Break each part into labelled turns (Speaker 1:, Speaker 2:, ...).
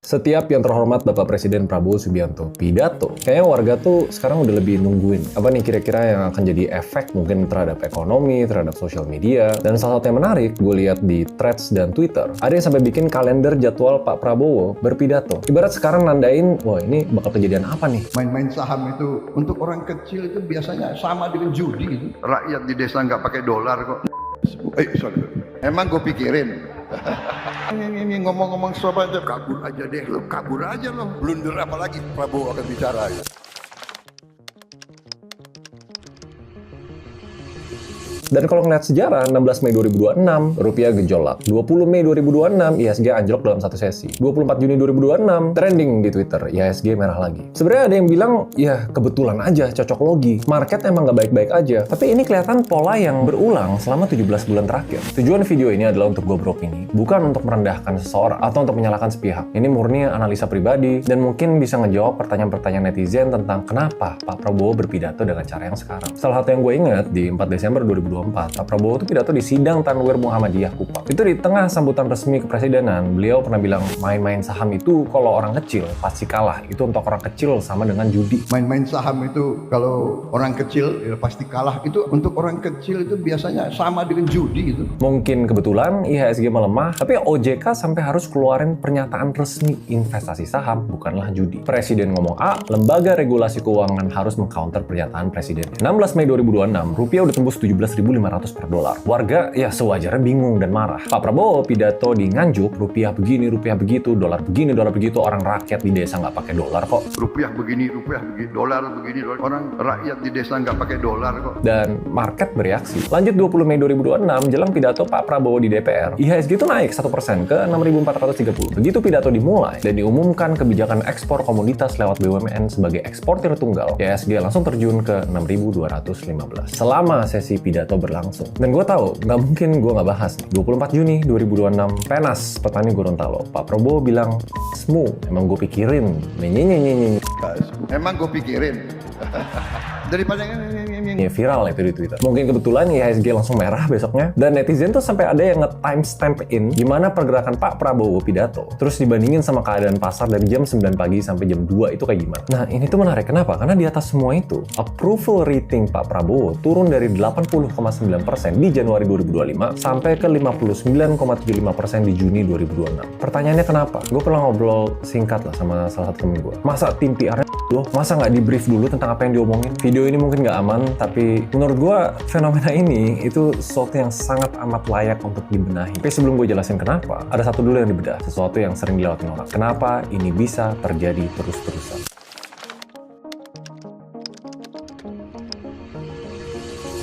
Speaker 1: Setiap yang terhormat Bapak Presiden Prabowo Subianto pidato, kayaknya warga tuh sekarang udah lebih nungguin apa nih kira-kira yang akan jadi efek mungkin terhadap ekonomi, terhadap sosial media. Dan salah satu yang menarik, gue lihat di Threads dan Twitter, ada yang sampai bikin kalender jadwal Pak Prabowo berpidato. Ibarat sekarang nandain, wah ini bakal kejadian apa nih?
Speaker 2: Main-main saham itu untuk orang kecil itu biasanya sama dengan judi gitu. Rakyat di desa nggak pakai dolar kok. Sorry. Emang gue pikirin. Ini ngomong-ngomong sobat aja, kabur aja deh, lo kabur aja lo. Blunder apa lagi Prabowo akan bicara ya.
Speaker 1: Dan kalau ngeliat sejarah, 16 Mei 2026, rupiah gejolak. 20 Mei 2026, IHSG anjlok dalam satu sesi. 24 Juni 2026, trending di Twitter, IHSG merah lagi. Sebenarnya ada yang bilang, ya kebetulan aja, cocok logi. Market emang nggak baik-baik aja. Tapi ini kelihatan pola yang berulang selama 17 bulan terakhir. Tujuan video ini adalah untuk gue beropini, bukan untuk merendahkan seseorang atau untuk menyalahkan sepihak. Ini murni analisa pribadi, dan mungkin bisa ngejawab pertanyaan-pertanyaan netizen tentang kenapa Pak Prabowo berpidato dengan cara yang sekarang. Salah satu yang gue ingat, di 4 Desember 2024, Pak Prabowo itu pidato di sidang Tanwir Muhammadiyah Kupang. Itu di tengah sambutan resmi kepresidenan, beliau pernah bilang, main-main saham itu kalau orang kecil pasti kalah. Itu untuk orang kecil sama dengan judi.
Speaker 2: Main-main saham itu kalau orang kecil ya pasti kalah. Itu untuk orang kecil itu biasanya sama dengan judi gitu.
Speaker 1: Mungkin kebetulan IHSG melemah, tapi OJK sampai harus keluarin pernyataan resmi investasi saham bukanlah judi. Presiden ngomong A, lembaga regulasi keuangan harus mengcounter pernyataan presiden. 16 Mei 2026, rupiah udah tembus 17.500 per dolar. Warga ya sewajarnya bingung dan marah. Pak Prabowo pidato di Nganjuk, rupiah begini, rupiah begitu, dolar begini, dolar begitu. Orang rakyat di desa nggak pakai dolar kok.
Speaker 2: Rupiah begini, dolar begini. Orang rakyat di desa nggak pakai dolar kok.
Speaker 1: Dan market bereaksi. Lanjut 20 Mei 2026, jelang pidato Pak Prabowo di DPR, IHSG itu naik 1% ke 6.430. Begitu pidato dimulai dan diumumkan kebijakan ekspor komoditas lewat BUMN sebagai eksportir tunggal, IHSG langsung terjun ke 6.215. Selama sesi pidato berlangsung. Dan gue tahu, nggak mungkin gue nggak bahas. 24 Juni 2026, Penas, petani Gorontalo. Pak Prabowo bilang, "Smu, emang gue pikirin."
Speaker 2: Emang gue pikirin. Daripada
Speaker 1: ini viral itu di Twitter. Mungkin kebetulan IHSG langsung merah besoknya. Dan netizen tuh sampai ada yang nge-timestamp in gimana pergerakan Pak Prabowo pidato. Terus dibandingin sama keadaan pasar dari jam 9 pagi sampai jam 2 itu kayak gimana. Nah ini tuh menarik. Kenapa? Karena di atas semua itu, approval rating Pak Prabowo turun dari 80,9% di Januari 2025 sampai ke 59,75% di Juni 2026. Pertanyaannya kenapa? Gue pernah ngobrol singkat lah sama salah satu temen gue. Masa tim PR loh, masa nggak di-brief dulu tentang apa yang diomongin? Video ini mungkin nggak aman, tapi menurut gue fenomena ini itu sesuatu yang sangat amat layak untuk dibenahi. Tapi sebelum gue jelasin kenapa, ada satu dulu yang dibedah, sesuatu yang sering dilewatin orang. Kenapa ini bisa terjadi terus-terusan?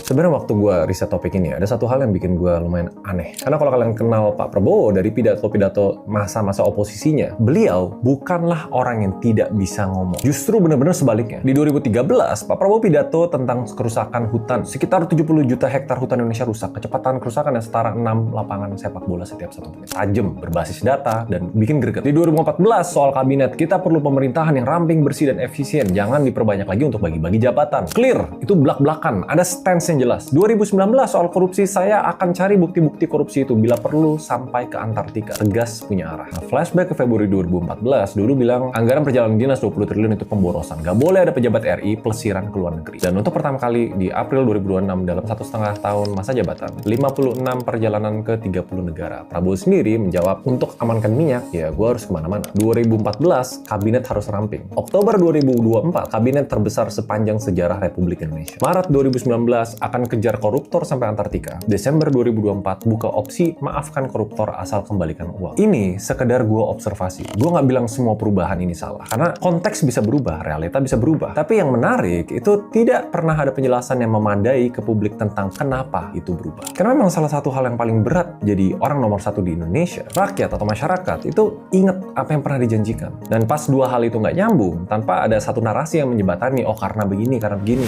Speaker 1: Sebenarnya waktu gue riset topik ini, ada satu hal yang bikin gue lumayan aneh. Karena kalau kalian kenal Pak Prabowo dari pidato-pidato masa-masa oposisinya, beliau bukanlah orang yang tidak bisa ngomong. Justru benar-benar sebaliknya. Di 2013, Pak Prabowo pidato tentang kerusakan hutan. Sekitar 70 juta hektar hutan Indonesia rusak. Kecepatan kerusakan yang setara 6 lapangan sepak bola setiap 1 menit. Tajam, berbasis data, dan bikin greget. Di 2014, soal kabinet, kita perlu pemerintahan yang ramping, bersih, dan efisien. Jangan diperbanyak lagi untuk bagi-bagi jabatan. Clear, itu blak-blakan. Ada stance yang jelas. 2019 soal korupsi, saya akan cari bukti-bukti korupsi itu bila perlu sampai ke Antartika. Tegas punya arah. Nah, flashback ke Februari 2014, dulu bilang anggaran perjalanan dinas 20 triliun itu pemborosan. Gak boleh ada pejabat RI pelesiran ke luar negeri. Dan untuk pertama kali di April 2026 dalam 1,5 tahun masa jabatan, 56 perjalanan ke 30 negara. Prabowo sendiri menjawab, untuk amankan minyak, ya gue harus kemana-mana. 2014, kabinet harus ramping. Oktober 2024, kabinet terbesar sepanjang sejarah Republik Indonesia. Maret 2019, akan kejar koruptor sampai Antartika. Desember 2024 buka opsi maafkan koruptor asal kembalikan uang. Ini sekedar gue observasi. Gue nggak bilang semua perubahan ini salah. Karena konteks bisa berubah, realita bisa berubah. Tapi yang menarik itu tidak pernah ada penjelasan yang memadai ke publik tentang kenapa itu berubah. Karena memang salah satu hal yang paling berat jadi orang nomor 1 di Indonesia, rakyat atau masyarakat itu ingat apa yang pernah dijanjikan. Dan pas dua hal itu nggak nyambung, tanpa ada satu narasi yang menjembatani, oh karena begini,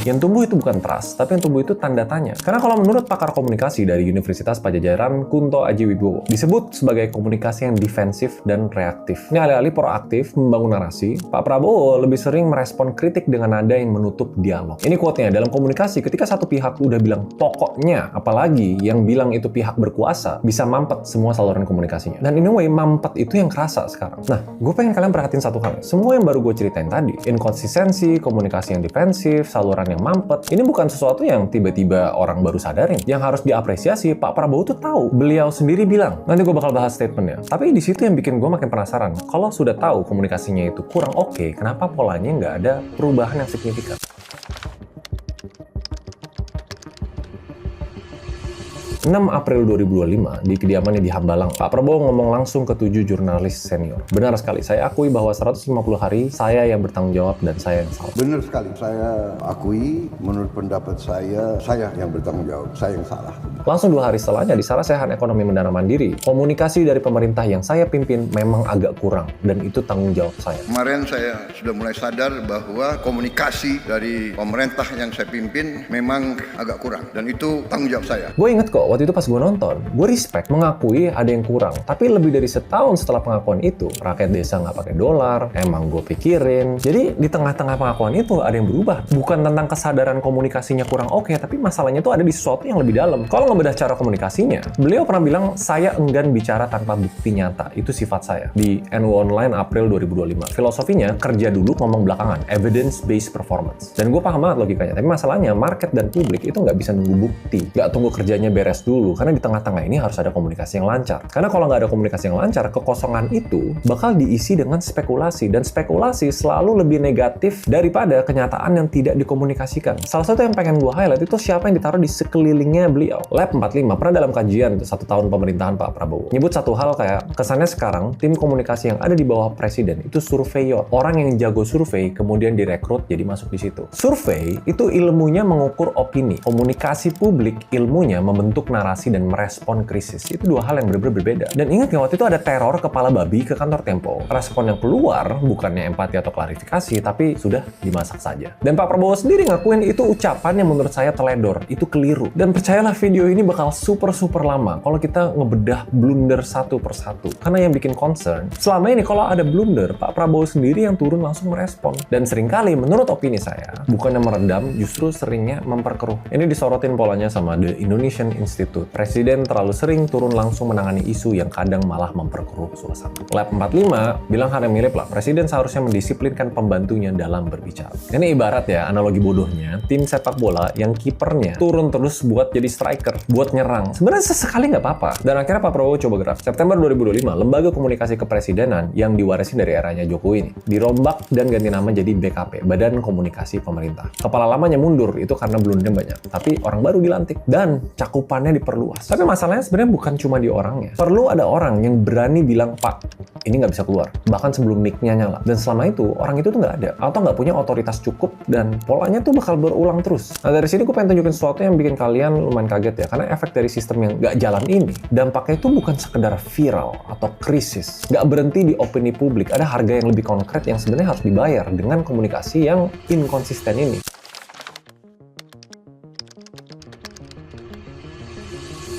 Speaker 1: yang tumbuh itu bukan trust, tapi yang tumbuh itu tanda tanya. Karena kalau menurut pakar komunikasi dari Universitas Padjadjaran, Kunto Aji Wibowo, disebut sebagai komunikasi yang defensif dan reaktif. Ini alih-alih proaktif membangun narasi, Pak Prabowo lebih sering merespon kritik dengan nada yang menutup dialog. Ini quote-nya, dalam komunikasi ketika satu pihak udah bilang pokoknya, apalagi yang bilang itu pihak berkuasa, bisa mampet semua saluran komunikasinya. Dan anyway, mampet itu yang kerasa sekarang. Nah, gue pengen kalian perhatiin satu hal. Semua yang baru gue ceritain tadi, inkonsistensi, komunikasi yang defensif, saluran yang mampet, ini bukan sesuatu yang tiba-tiba orang baru sadarin. Yang harus diapresiasi, Pak Prabowo tuh tahu. Beliau sendiri bilang, nanti gue bakal bahas statementnya. Tapi di situ yang bikin gue makin penasaran. Kalau sudah tahu komunikasinya itu kurang oke, kenapa polanya nggak ada perubahan yang signifikan? 6 April 2025, di kediamannya di Hambalang, Pak Prabowo ngomong langsung ke 7 jurnalis senior. Benar sekali, saya akui bahwa 150 hari saya yang bertanggung jawab dan saya yang salah.
Speaker 2: Benar sekali, saya akui menurut pendapat saya yang bertanggung jawab, saya yang salah.
Speaker 1: Langsung 2 hari setelahnya di Sarasehan Ekonomi Mendanam Mandiri, komunikasi dari pemerintah yang saya pimpin memang agak kurang, dan itu tanggung jawab saya.
Speaker 2: Kemarin saya sudah mulai sadar bahwa komunikasi dari pemerintah yang saya pimpin memang agak kurang, dan itu tanggung jawab saya.
Speaker 1: Gue inget kok, waktu itu pas gue nonton, gue respect, mengakui ada yang kurang. Tapi lebih dari setahun setelah pengakuan itu, rakyat desa nggak pakai dolar, emang gue pikirin. Jadi di tengah-tengah pengakuan itu ada yang berubah. Bukan tentang kesadaran komunikasinya kurang oke, tapi masalahnya itu ada di sesuatu yang lebih dalam. Kalau ngebedah cara komunikasinya, beliau pernah bilang, saya enggan bicara tanpa bukti nyata. Itu sifat saya. Di NU Online April 2025. Filosofinya, kerja dulu, ngomong belakangan. Evidence-based performance. Dan gue paham banget logikanya. Tapi masalahnya, market dan publik itu nggak bisa nunggu bukti. Nggak tunggu kerjanya beres dulu, karena di tengah-tengah ini harus ada komunikasi yang lancar. Karena kalau nggak ada komunikasi yang lancar, kekosongan itu bakal diisi dengan spekulasi, dan spekulasi selalu lebih negatif daripada kenyataan yang tidak dikomunikasikan. Salah satu yang pengen gue highlight itu siapa yang ditaruh di sekelilingnya beliau. Lab 45 pernah dalam kajian 1 tahun pemerintahan Pak Prabowo nyebut satu hal kayak, kesannya sekarang tim komunikasi yang ada di bawah presiden itu surveyor, orang yang jago survei kemudian direkrut jadi masuk di situ. Survei itu ilmunya mengukur opini, komunikasi publik ilmunya membentuk narasi dan merespon krisis. Itu 2 hal yang benar-benar berbeda. Dan ingat nggak, waktu itu ada teror kepala babi ke kantor Tempo. Respon yang keluar bukannya empati atau klarifikasi, tapi sudah dimasak saja. Dan Pak Prabowo sendiri ngakuin itu ucapan yang menurut saya teledor, itu keliru. Dan percayalah, video ini bakal super lama kalau kita ngebedah blunder satu persatu. Karena yang bikin concern, selama ini kalau ada blunder, Pak Prabowo sendiri yang turun langsung merespon. Dan seringkali menurut opini saya, bukannya meredam, justru seringnya memperkeruh. Ini disorotin polanya sama The Indonesian Institute. Presiden terlalu sering turun langsung menangani isu yang kadang malah memperkeruh suasana. Lab 45 bilang hal yang mirip lah. Presiden seharusnya mendisiplinkan pembantunya dalam berbicara. Ini ibarat ya, analogi bodohnya, tim sepak bola yang kipernya turun terus buat jadi striker, buat nyerang. Sebenarnya sesekali nggak apa-apa. Dan akhirnya Pak Prabowo coba gerak. September 2025, Lembaga Komunikasi Kepresidenan yang diwarisin dari eranya Jokowi ini dirombak dan ganti nama jadi BKP, Badan Komunikasi Pemerintah. Kepala lamanya mundur, itu karena blundernya banyak. Tapi orang baru dilantik dan cakupannya diperluas. Tapi masalahnya sebenarnya bukan cuma di orangnya. Perlu ada orang yang berani bilang, Pak, ini nggak bisa keluar. Bahkan sebelum mic-nya nyala. Dan selama itu, orang itu tuh nggak ada. Atau nggak punya otoritas cukup dan polanya tuh bakal berulang terus. Nah, dari sini gue pengen tunjukin sesuatu yang bikin kalian lumayan kaget ya. Karena efek dari sistem yang nggak jalan ini, dampaknya itu bukan sekedar viral atau krisis. Nggak berhenti di opini publik. Ada harga yang lebih konkret yang sebenarnya harus dibayar dengan komunikasi yang inkonsisten ini.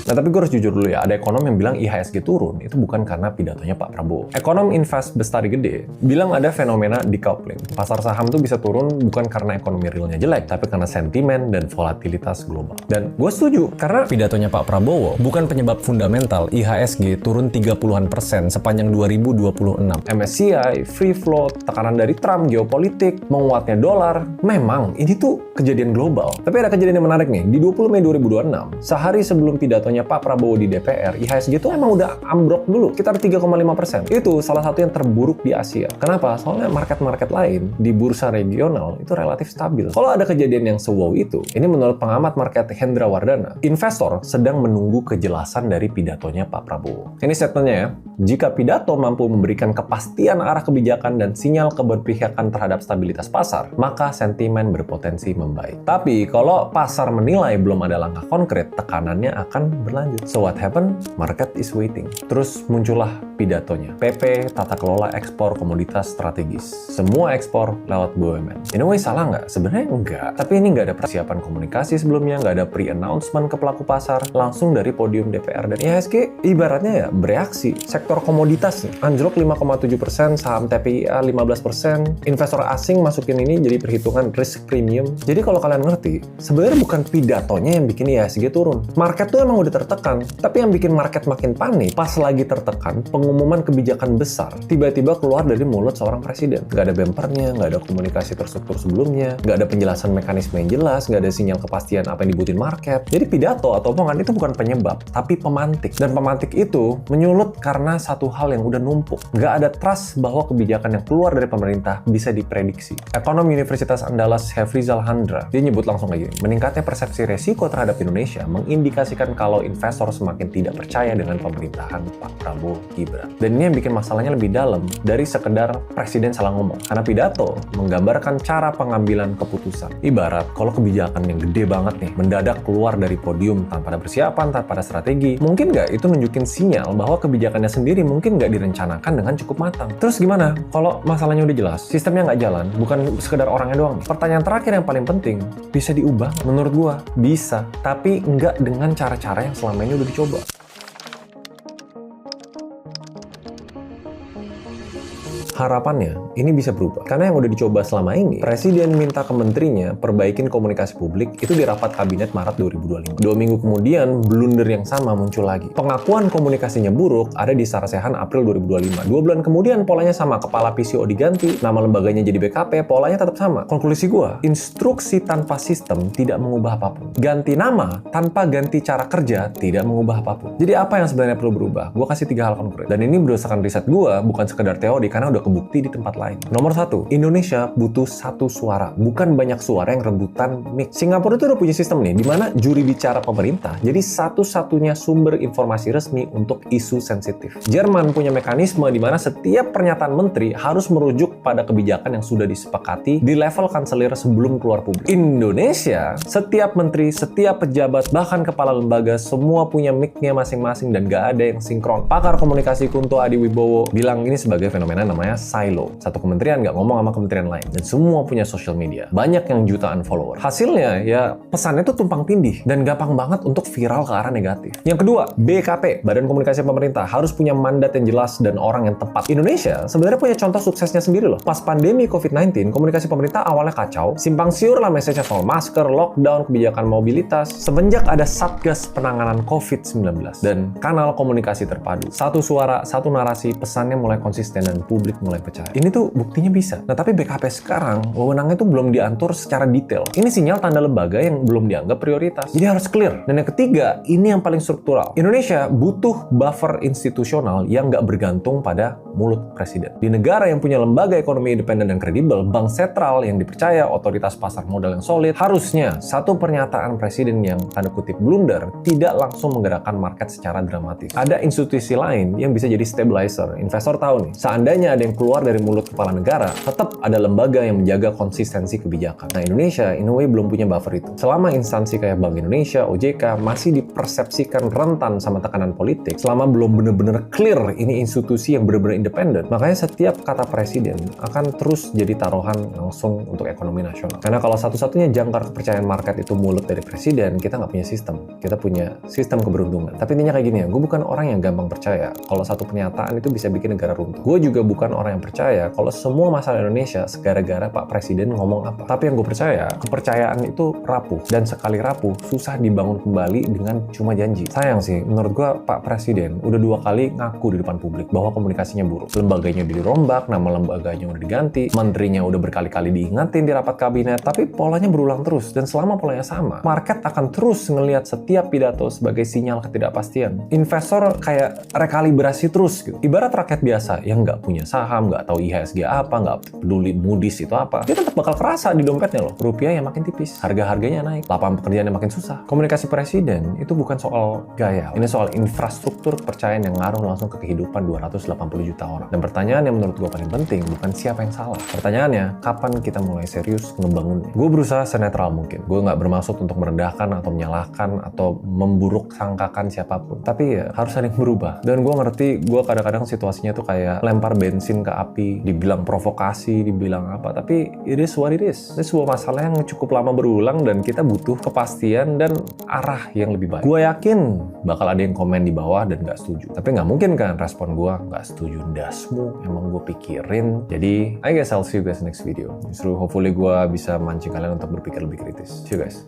Speaker 1: Nah, tapi gue harus jujur dulu ya, ada ekonom yang bilang IHSG turun, itu bukan karena pidatonya Pak Prabowo. Ekonom Invest Bestari Gede bilang ada fenomena decoupling. Pasar saham tuh bisa turun bukan karena ekonomi realnya jelek, tapi karena sentimen dan volatilitas global. Dan gue setuju, karena pidatonya Pak Prabowo bukan penyebab fundamental IHSG turun 30% sepanjang 2026. MSCI, free float, tekanan dari Trump, geopolitik, menguatnya dolar, memang ini tuh kejadian global. Tapi ada kejadian yang menarik nih, di 20 Mei 2026, sehari sebelum pidatonya Pak Prabowo di DPR, IHSG itu emang udah ambruk dulu, sekitar 3,5%. Itu salah satu yang terburuk di Asia. Kenapa? Soalnya market-market lain di bursa regional itu relatif stabil. Kalau ada kejadian yang se-wow itu, ini menurut pengamat market Hendra Wardana, investor sedang menunggu kejelasan dari pidatonya Pak Prabowo. Ini statementnya ya, jika pidato mampu memberikan kepastian arah kebijakan dan sinyal keberpihakan terhadap stabilitas pasar, maka sentimen berpotensi membaik. Tapi kalau pasar menilai belum ada langkah konkret, tekanannya akan berlanjut. So what happened? Market is waiting. Terus muncullah pidatonya. PP, tata kelola ekspor komoditas strategis. Semua ekspor lewat BUMN. In a way salah nggak? Sebenarnya enggak. Tapi ini nggak ada persiapan komunikasi sebelumnya, nggak ada pre-announcement ke pelaku pasar, langsung dari podium DPR dan IHSG ibaratnya ya bereaksi. Sektor komoditas nih, anjlok 5,7%, saham TPIA 15%, investor asing masukin ini jadi perhitungan risk premium. Jadi kalau kalian ngerti, sebenarnya bukan pidatonya yang bikin IHSG turun. Market tuh emang udah tertekan, tapi yang bikin market makin panik, pas lagi tertekan, pengumuman kebijakan besar tiba-tiba keluar dari mulut seorang presiden. Nggak ada bempernya, nggak ada komunikasi terstruktur sebelumnya, nggak ada penjelasan mekanisme yang jelas, nggak ada sinyal kepastian apa yang dibutuhin market. Jadi pidato atau omongan itu bukan penyebab, tapi pemantik. Dan pemantik itu menyulut karena satu hal yang udah numpuk. Nggak ada trust bahwa kebijakan yang keluar dari pemerintah bisa diprediksi. Ekonom Universitas Andalas Hefrizal Handra, dia nyebut langsung kayak gini, meningkatnya persepsi resiko terhadap Indonesia mengindikasikan kalau investor semakin tidak percaya dengan pemerintahan Pak Prabowo Gibran. Dan ini yang bikin masalahnya lebih dalam dari sekedar presiden salah ngomong. Karena pidato menggambarkan cara pengambilan keputusan. Ibarat kalau kebijakan yang gede banget nih, mendadak keluar dari podium tanpa ada persiapan, tanpa ada strategi, mungkin nggak itu nunjukin sinyal bahwa kebijakannya sendiri mungkin nggak direncanakan dengan cukup matang. Terus gimana kalau masalahnya udah jelas, sistemnya nggak jalan, bukan sekedar orangnya doang nih? Pertanyaan terakhir yang paling penting, bisa diubah? Menurut gua, bisa. Tapi nggak dengan cara-cara yang selama ini udah dicoba. Harapannya, ini bisa berubah. Karena yang udah dicoba selama ini, Presiden minta ke menterinya perbaikin komunikasi publik itu di rapat kabinet Maret 2025. 2 minggu kemudian, blunder yang sama muncul lagi. Pengakuan komunikasinya buruk ada di Sarasehan April 2025. 2 bulan kemudian polanya sama, kepala PCO diganti, nama lembaganya jadi BKP, polanya tetap sama. Konklusi gua, instruksi tanpa sistem tidak mengubah apapun. Ganti nama tanpa ganti cara kerja tidak mengubah apapun. Jadi apa yang sebenarnya perlu berubah? Gua kasih 3 hal konkret. Dan ini berdasarkan riset gua, bukan sekedar teori, karena udah kebukti di tempat lain. Nomor 1, Indonesia butuh satu suara, bukan banyak suara yang rebutan mic. Singapura itu udah punya sistem nih, di mana juri bicara pemerintah jadi satu-satunya sumber informasi resmi untuk isu sensitif. Jerman punya mekanisme di mana setiap pernyataan menteri harus merujuk pada kebijakan yang sudah disepakati di level kanselir sebelum keluar publik. Indonesia, setiap menteri, setiap pejabat, bahkan kepala lembaga, semua punya mic-nya masing-masing dan gak ada yang sinkron. Pakar komunikasi Kunto Adiwibowo bilang ini sebagai fenomena namanya silo. Satu kementerian nggak ngomong sama kementerian lain. Dan semua punya social media. Banyak yang jutaan follower. Hasilnya ya pesannya tuh tumpang tindih dan gampang banget untuk viral ke arah negatif. Yang kedua, BKP, Badan Komunikasi Pemerintah, harus punya mandat yang jelas dan orang yang tepat. Indonesia sebenarnya punya contoh suksesnya sendiri loh. Pas pandemi COVID-19, komunikasi pemerintah awalnya kacau. Simpang siur lah message soal masker, lockdown, kebijakan mobilitas. Semenjak ada Satgas Penanganan COVID-19 dan kanal komunikasi terpadu. Satu suara, satu narasi, pesannya mulai konsisten dan publik mulai percaya. Ini tuh buktinya bisa. Nah, tapi BKP sekarang, wewenangnya tuh belum diatur secara detail. Ini sinyal tanda lembaga yang belum dianggap prioritas. Jadi harus clear. Dan yang ketiga, ini yang paling struktural. Indonesia butuh buffer institusional yang nggak bergantung pada mulut presiden. Di negara yang punya lembaga ekonomi independen dan kredibel, bank sentral yang dipercaya, otoritas pasar modal yang solid, harusnya satu pernyataan presiden yang tanda kutip blunder tidak langsung menggerakkan market secara dramatis. Ada institusi lain yang bisa jadi stabilizer. Investor tahu nih, seandainya ada yang keluar dari mulut kepala negara, tetap ada lembaga yang menjaga konsistensi kebijakan. Nah, Indonesia in a way belum punya buffer itu. Selama instansi kayak Bank Indonesia, OJK masih dipersepsikan rentan sama tekanan politik, selama belum bener-bener clear ini institusi yang bener-bener independen, makanya setiap kata presiden akan terus jadi taruhan langsung untuk ekonomi nasional. Karena kalau satu-satunya jangkar kepercayaan market itu mulut dari presiden, kita nggak punya sistem. Kita punya sistem keberuntungan. Tapi intinya kayak gini ya, gue bukan orang yang gampang percaya kalau satu pernyataan itu bisa bikin negara runtuh. Gue juga bukan orang yang percaya kalau semua masalah Indonesia segara-gara Pak Presiden ngomong apa. Tapi yang gue percaya, kepercayaan itu rapuh. Dan sekali rapuh, susah dibangun kembali dengan cuma janji. Sayang sih, menurut gue Pak Presiden udah 2 kali ngaku di depan publik bahwa komunikasinya buruk. Lembaganya udah dirombak, nama lembaganya udah diganti, menterinya udah berkali-kali diingatin di rapat kabinet, tapi polanya berulang terus. Dan selama polanya sama, market akan terus ngelihat setiap pidato sebagai sinyal ketidakpastian. Investor kayak rekalibrasi terus gitu. Ibarat rakyat biasa yang nggak punya saham, saham, nggak tahu IHSG apa, nggak peduli Moody's itu apa, dia tetap bakal kerasa di dompetnya loh. Rupiah yang makin tipis, harga-harganya naik, lapangan pekerjaan yang makin susah. Komunikasi presiden itu bukan soal gaya, ini soal infrastruktur kepercayaan yang ngaruh langsung ke kehidupan 280 juta orang. Dan pertanyaan yang menurut gue paling penting bukan siapa yang salah. Pertanyaannya, kapan kita mulai serius ngebangunnya? Gue berusaha senetral mungkin. Gue nggak bermaksud untuk merendahkan atau menyalahkan atau memburuk sangkakan siapapun. Tapi ya harus ada yang berubah. Dan gue ngerti, gue kadang-kadang situasinya tuh kayak lempar bensin ke api, dibilang provokasi, dibilang apa. Tapi it is what it is. Ini sebuah masalah yang cukup lama berulang dan kita butuh kepastian dan arah yang lebih baik. Gue yakin bakal ada yang komen di bawah dan nggak setuju. Tapi nggak mungkin kan respon gue nggak setuju dasmu, emang gue pikirin. Jadi I guess I'll see you guys next video. Justru hopefully gue bisa mancing kalian untuk berpikir lebih kritis. See you guys.